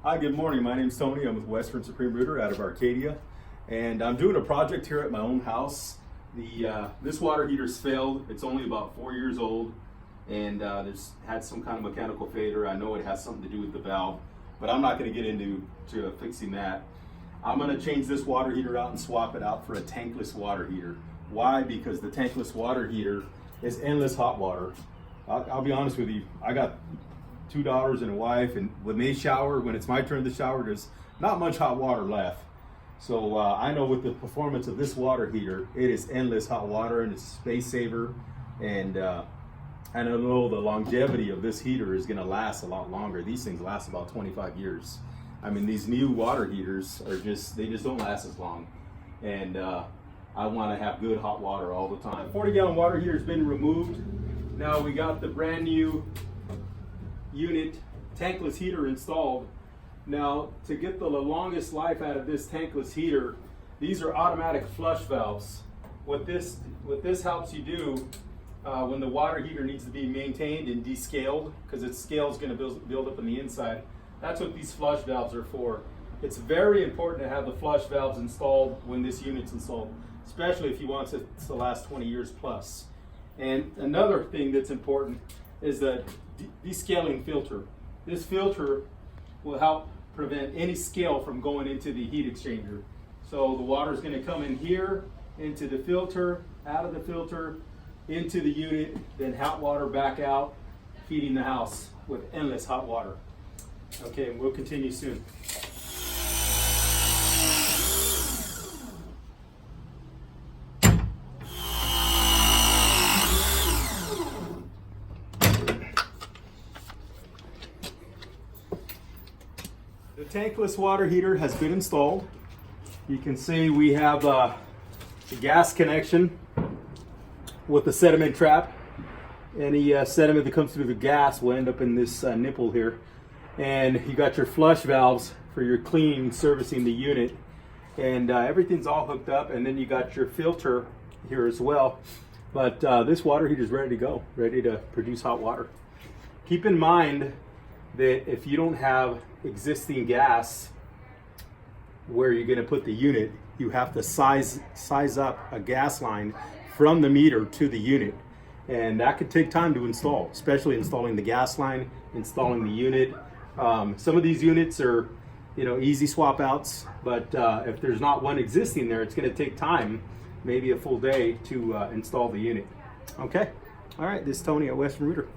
Hi, good morning. My name's Tony. I'm with Western Supreme Rooter out of Arcadia, and I'm doing a project here at my own house. This water heater's failed. It's only about 4 years old, and there's had some kind of mechanical failure. I know it has something to do with the valve, but I'm not going to get into fixing that. I'm going to change this water heater out and swap it out for a tankless water heater. Why? Because the tankless water heater is endless hot water. I'll be honest with you. I got two daughters and a wife, and when they shower, when it's my turn to shower, there's not much hot water left. So I know with the performance of this water heater, it is endless hot water and it's a space saver, and I know the longevity of this heater is going to last a lot longer. These things last about 25 years. I mean, these new water heaters are just don't last as long, and I want to have good hot water all the time. The 40-gallon water heater has been removed. Now we got the brand new unit tankless heater installed. Now, to get the longest life out of this tankless heater, these are automatic flush valves. What this helps you do when the water heater needs to be maintained and descaled, because its scale is going to build up on the inside, that's what these flush valves are for. It's very important to have the flush valves installed when this unit's installed, especially if you want it to last 20 years plus. And another thing that's important is the descaling filter. This filter will help prevent any scale from going into the heat exchanger. So the water is going to come in here, into the filter, out of the filter, into the unit, then hot water back out, feeding the house with endless hot water. Okay, and we'll continue soon. The tankless water heater has been installed. You can see we have the gas connection with the sediment trap. Any sediment that comes through the gas will end up in this nipple here. And you got your flush valves for your cleaning, servicing the unit. And everything's all hooked up. And then you got your filter here as well. But this water heater is ready to go, ready to produce hot water. Keep in mind that if you don't have existing gas where you're going to put the unit, you have to size up a gas line from the meter to the unit, and that could take time to install, especially installing the gas line, installing the unit. Some of these units are easy swap outs, but if there's not one existing there, it's going to take time, maybe a full day, to install the unit. Okay, all right, this is Tony at Western Rooter.